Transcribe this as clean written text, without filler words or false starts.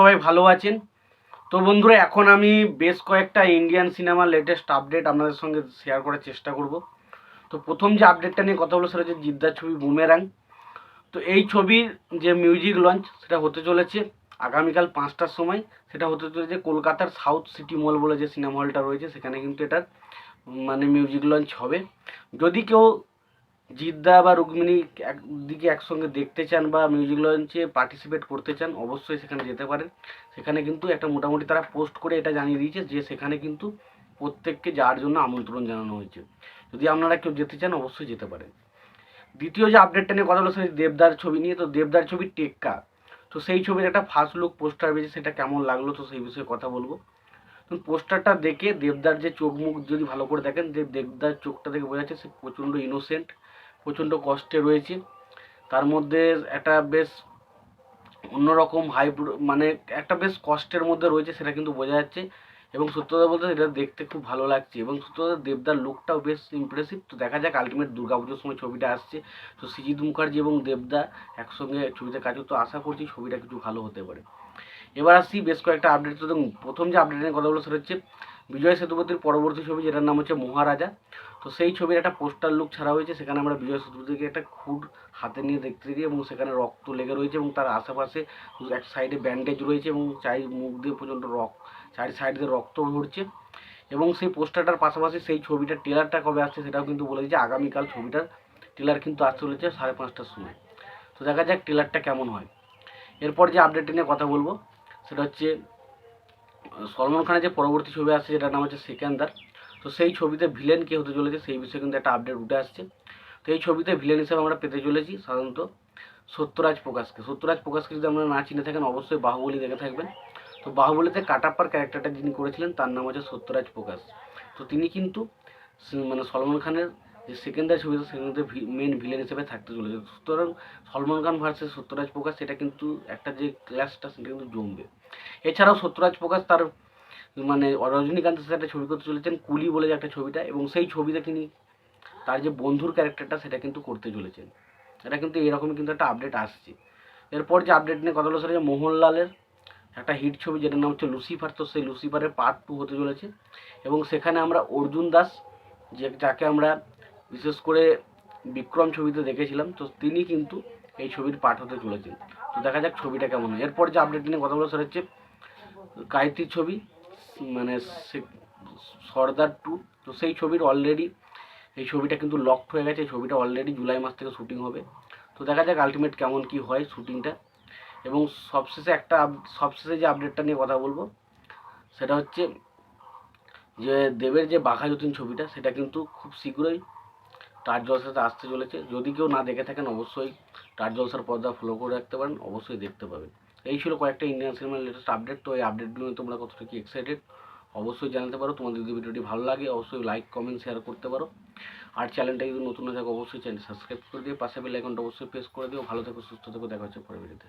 সবাই ভালো আছেন। তো বন্ধুরা, এখন আমি বেশ কয়েকটা ইন্ডিয়ান সিনেমার লেটেস্ট আপডেট আপনাদের সঙ্গে শেয়ার করার চেষ্টা করব। তো প্রথম যে আপডেটটা নিয়ে কথা বলবো সেটা হচ্ছে জিদ্দার ছবি বুমেরাং। তো এই ছবির যে মিউজিক লঞ্চ সেটা হতে চলেছে আগামীকাল 5টার সময়। সেটা হতে চলেছে কলকাতার সাউথ সিটি মল বলে যে সিনেমা হলটা রয়েছে সেখানে কিন্তু এটার মিউজিক লঞ্চ হবে। যদি কেউ জিদ্দা বা রুক্মিণী একদিকে একসঙ্গে দেখতে চান বা মিউজিক লঞ্চে পার্টিসিপেট করতে চান, অবশ্যই সেখানে যেতে পারেন। সেখানে কিন্তু একটা মোটামুটি তারা পোস্ট করে এটা জানিয়ে দিয়েছে যে সেখানে কিন্তু প্রত্যেককে যাওয়ার জন্য আমন্ত্রণ জানানো হয়েছে। যদি আপনারা কেউ যেতে চান অবশ্যই যেতে পারেন। দ্বিতীয় যে আপডেটটা নিয়ে কথা হলো সেই দেবদার ছবি নিয়ে। তো দেবদার ছবি টেক্কা, তো সেই ছবির একটা ফার্স্ট লুক পোস্টার বেরিয়েছে, সেটা কেমন লাগলো তো সেই বিষয়ে কথা বলবো। তো পোস্টারটা দেখে দেবদার যে চোখ মুখ যদি ভালো করে দেখেন, যে দেবদার চোখটা দেখে বোঝা যাচ্ছে সে প্রচণ্ড ইনোসেন্ট, প্রচণ্ড কষ্টে রয়েছে। তার মধ্যে একটা বেশ অন্যরকম একটা বেশ কষ্টের মধ্যে রয়েছে, সেটা কিন্তু বোঝা যাচ্ছে। এবং সত্যি কথা বলতে এটা দেখতে খুব ভালো লাগছে এবং সত্যি কথা দেবদার লুকটাও বেশ ইমপ্রেসিভ। তো দেখা যাক, আলটিমেট দুর্গাপুজোর সময় ছবিটা আসছে। তো সৃজিত মুখার্জি এবং দেবদা একসঙ্গে ছবিতে কাজ, তো আশা করছি ছবিটা কিছু ভালো হতে পারে। এবার আসছি বেশ কয়েকটা আপডেট। তো প্রথম যে আপডেটের কথা বলো সেটা হচ্ছে বিজয় সেতুপতির পরবর্তী ছবি, যেটার নাম হচ্ছে মহারাজা। তো সেই ছবির একটা পোস্টার লুক ছাড়া হয়েছে। সেখানে আমরা বিজয় সেতুপতিকে একটা খুঁট হাতে নিয়ে দেখতে দিই এবং সেখানে রক্ত লেগে রয়েছে এবং তার আশেপাশে এক সাইডে ব্যান্ডেজ রয়েছে এবং মুখ দিয়ে প্রচণ্ড চারি সাইড দিয়ে রক্ত ঝরছে। এবং সেই পোস্টারটার পাশাপাশি সেই ছবিটার ট্রেলারটা কবে আসছে সেটাও কিন্তু বলে দিয়েছে। আগামীকাল ছবিটার ট্রেলার কিন্তু আসতে চলেছে 5:30টার সময়। তো দেখা যাক ট্রেলারটা কেমন হয়। এরপর যে আপডেটটা নিয়ে কথা বলবো সেটা হচ্ছে সলমন খানের যে পরবর্তী ছবি আসছে যেটার নাম হচ্ছে সেকেন্দার। তো সেই ছবিতে ভিলেন কে হতে চলেছে সেই বিষয়ে কিন্তু একটা আপডেট উঠে আসছে। তো এই ছবিতে ভিলেন হিসেবে আমরা পেতে চলেছি সাধারণত সত্যরাজ প্রকাশকে। সত্যরাজ প্রকাশকে যদি আমরা না চিনে থাকেন অবশ্যই বাহুবলী দেখে থাকবেন। তো বাহুবলীতে কাটাপ্পার ক্যারেক্টারটা যিনি করেছিলেন তার নাম হচ্ছে সত্যরাজ প্রকাশ। তো তিনি কিন্তু সলমন খানের যে সেকেন্দার ছবি সেখানে মেন ভিলেন হিসেবে থাকতে চলেছে। সুতরাং সলমন খান ভার্সেস সত্যরাজ প্রকাশ, সেটা কিন্তু একটা যে ক্লাসটা সেটা কিন্তু জমবে। এছাড়াও সত্যরাজ প্রকাশ তার রজনীকান্তের সাথে একটা ছবি করতে চলেছেন কুলি বলে যে একটা ছবিটা, এবং সেই ছবিতে তিনি তার যে বন্ধুর ক্যারেক্টারটা সেটা কিন্তু করতে চলেছেন। এটা কিন্তু এরকমই কিন্তু একটা আপডেট আসছে। এরপর যে আপডেট নিয়ে কথা হলো সেটা হচ্ছে মোহনলালের একটা হিট ছবি যেটার নাম হচ্ছে লুসিফার। তো সেই লুসিফারের পার্ট 2 হতে চলেছে এবং সেখানে আমরা অর্জুন দাস, যাকে আমরা বিশেষ করে বিক্রম ছবিতে দেখেছিলাম, তো তিনি কিন্তু এই ছবির পার্ট হতে চলেছেন। তো দেখা যাক ছবিটা কেমন হয়। এরপর যে আপডেট নিয়ে কথা বলো সেটা হচ্ছে গায়ত্রীর ছবি, মানে সর্দার 2। তো সেই ছবির অলরেডি এই ছবিটা কিন্তু লকড হয়ে গেছে। এই ছবিটা অলরেডি জুলাই মাস থেকে শুটিং হবে। তো দেখা যাক আলটিমেট কেমন কি হয় শুটিংটা। এবং সবশেষে যে আপডেটটা নিয়ে কথা বলবো সেটা হচ্ছে যে দেবের যে বাঘা যতীন ছবিটা সেটা কিন্তু খুব শীঘ্রই স্টার জলসাতে আসতে চলেছে। যদি কেউ না দেখে থাকেন অবশ্যই স্টার জলসার পর্দা ফলো করে রাখতে পারেন, অবশ্যই দেখতে পাবেন। এই ছিল কয়েকটা ইন্ডিয়ান সিনেমার লেটেস্ট আপডেট। তো এই আপডেটগুলো তোমরা কতটা কি এক্সাইটেড অবশ্যই জানাতে পারো। তোমাদের যদি ভিডিওটি ভালো লাগে অবশ্যই লাইক কমেন্ট শেয়ার করতে পারো। আর চ্যানেলটা যদি নতুন হয়ে থাকে অবশ্যই চ্যানেল সাবস্ক্রাইব করে দিও, পাশে বেল আইকনটা অবশ্যই প্রেস করে দিও। ভালো থেকো, সুস্থ থেকো, দেখা হচ্ছে পরের ভিডিওতে।